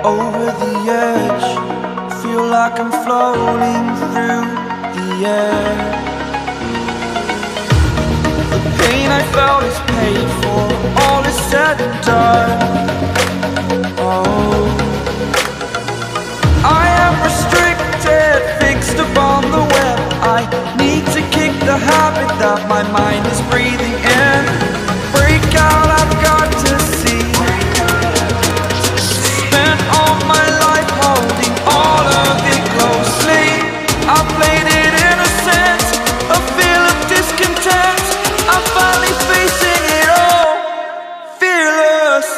over the edge. Feel like I'm floating through the air. The pain I felt is paid for, all is said and done. Oh, I am restricted, fixed upon the web. I need to kick the habit that my mind is breathing in. Break out, I've got to see. Spent all my life holding all of it closely. I played it innocent, a feel of discontent. I'm finally facing it all, fearless.